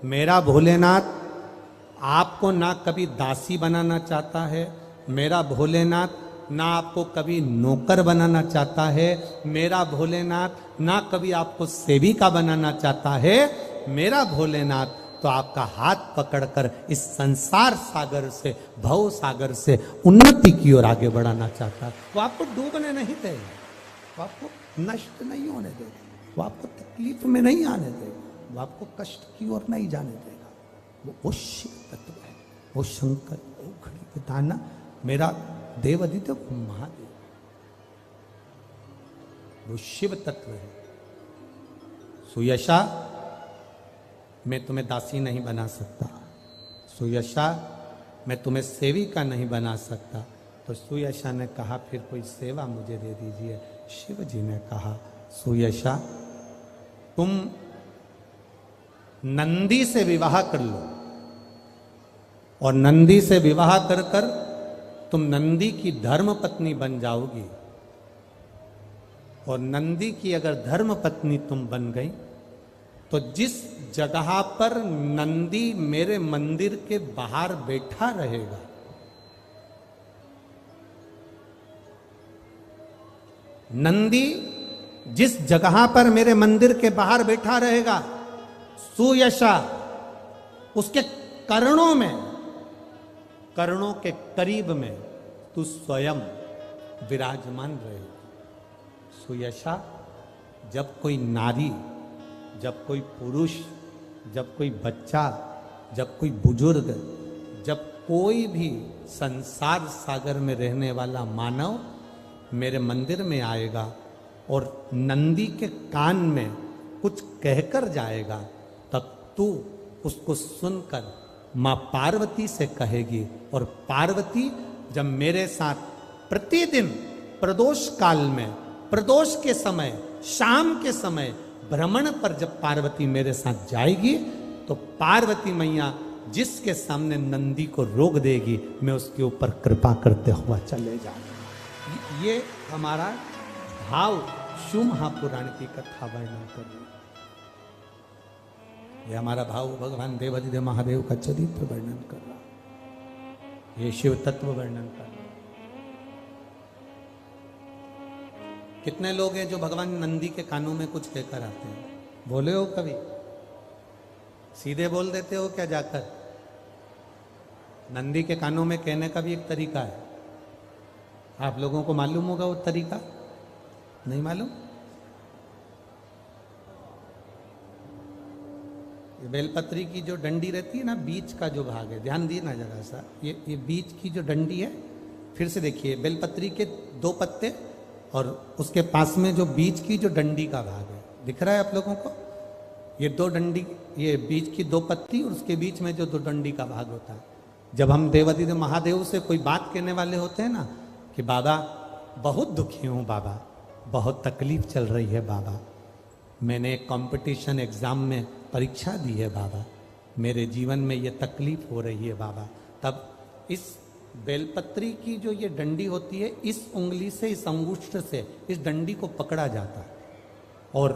मेरा भोलेनाथ आपको ना कभी दासी बनाना चाहता है, मेरा भोलेनाथ ना आपको कभी नौकर बनाना चाहता है, मेरा भोलेनाथ ना कभी आपको सेविका बनाना चाहता है। मेरा भोलेनाथ तो आपका हाथ पकड़कर इस संसार सागर से, भव सागर से उन्नति की ओर आगे बढ़ाना चाहता है। वो आपको डूबने नहीं देगा, वो आपको नष्ट नहीं होने देगा, वो आपको तकलीफ में नहीं आने देगा, वो आपको कष्ट की ओर नहीं जाने देगा। वो शिव तत्व है, वो शंकर, वो खड़ी पिताना, मेरा देवादित्य महादेव, वो शिव तत्व है। सुयशा, मैं तुम्हें दासी नहीं बना सकता, सुयशा मैं तुम्हें सेविका नहीं बना सकता। तो सुयशा ने कहा फिर कोई सेवा मुझे दे दीजिए। शिव जी ने कहा सुयशा तुम नंदी से विवाह कर लो, और नंदी से विवाह कर कर तुम नंदी की धर्म पत्नी बन जाओगी, और नंदी की अगर धर्म पत्नी तुम बन गई तो जिस जगह पर नंदी मेरे मंदिर के बाहर बैठा रहेगा, नंदी जिस जगह पर मेरे मंदिर के बाहर बैठा रहेगा, सुयशा उसके कर्णों में, कर्णों के करीब में तू स्वयं विराजमान रहेगी। सुयशा, जब कोई नारी, जब कोई पुरुष, जब कोई बच्चा, जब कोई बुजुर्ग, जब कोई भी संसार सागर में रहने वाला मानव मेरे मंदिर में आएगा और नंदी के कान में कुछ कहकर जाएगा, तब तू उसको सुनकर मां पार्वती से कहेगी, और पार्वती जब मेरे साथ प्रतिदिन प्रदोष काल में, प्रदोष के समय, शाम के समय भ्रमण पर जब पार्वती मेरे साथ जाएगी, तो पार्वती मैया जिसके सामने नंदी को रोक देगी, मैं उसके ऊपर कृपा करते हुआ चले जाऊंगा। ये हमारा भाव शिव महापुराण की कथा वर्णन कर रही है। ये हमारा भाव भगवान देवादिदेव महादेव का चरित्र वर्णन कर रहा है, ये शिव तत्व वर्णन कर रहा है। कितने लोग हैं जो भगवान नंदी के कानों में कुछ कहकर आते हैं? बोले हो कभी? सीधे बोल देते हो क्या जाकर? नंदी के कानों में कहने का भी एक तरीका है, आप लोगों को मालूम होगा वो तरीका? नहीं मालूम? ये बेलपत्री की जो डंडी रहती है ना, बीच का जो भाग है, ध्यान दिए ना जरा सा, ये बीच की जो डंडी है, फिर से देखिए, बेलपत्री के 2 पत्ते और उसके पास में जो बीच की जो डंडी का भाग है, दिख रहा है आप लोगों को? ये 2 डंडी, ये बीच की 2 पत्ती और उसके बीच में जो 2 डंडी का भाग होता है। जब हम देवादिदेव महादेव से कोई बात कहने वाले होते हैं ना, कि बाबा बहुत दुखी हूँ, बाबा बहुत तकलीफ चल रही है, बाबा मैंने एक कंपटीशन एग्जाम में परीक्षा दी है, बाबा मेरे जीवन में ये तकलीफ हो रही है, बाबा, तब इस बेलपत्री की जो ये डंडी होती है, इस उंगली से, इस अंगुष्ठ से इस डंडी को पकड़ा जाता है, और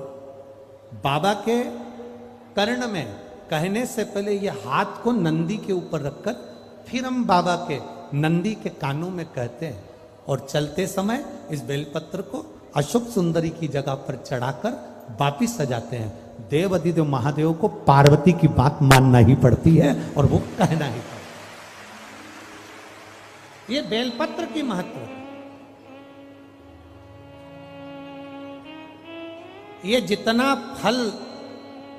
बाबा के कर्ण में कहने से पहले ये हाथ को नंदी के ऊपर रखकर फिर हम बाबा के नंदी के कानों में कहते हैं, और चलते समय इस बेलपत्र को अशोक सुंदरी की जगह पर चढ़ाकर वापिस सजाते हैं। देवादिदेव महादेव को पार्वती की बात मानना ही पड़ती है और वो कहना ही पड़ता है। ये बेलपत्र की महत्व है। ये जितना फल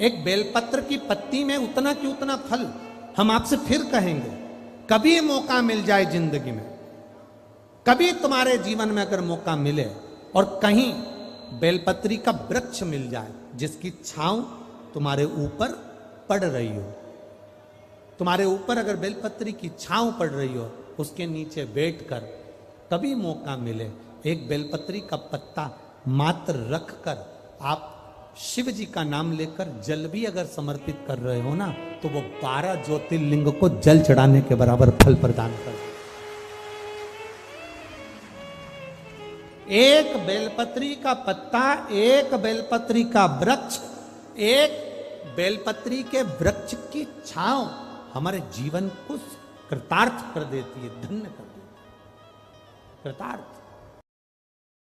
एक बेलपत्र की पत्ती में, उतना की उतना फल हम आपसे फिर कहेंगे। कभी मौका मिल जाए जिंदगी में, कभी तुम्हारे जीवन में अगर मौका मिले और कहीं बेलपत्री का वृक्ष मिल जाए जिसकी छांव तुम्हारे ऊपर पड़ रही हो, तुम्हारे ऊपर अगर बेलपत्री की छांव पड़ रही हो, उसके नीचे बैठकर कभी मौका मिले, एक बेलपत्री का पत्ता मात्र रखकर आप शिव जी का नाम लेकर जल भी अगर समर्पित कर रहे हो ना, तो वो 12 ज्योतिर्लिंग को जल चढ़ाने के बराबर फल प्रदान कर। एक बेलपत्री का पत्ता, एक बेलपत्री का वृक्ष, एक बेलपत्री के वृक्ष की छांव हमारे जीवन को कृतार्थ कर देती है, धन्य कर देती है, कृतार्थ।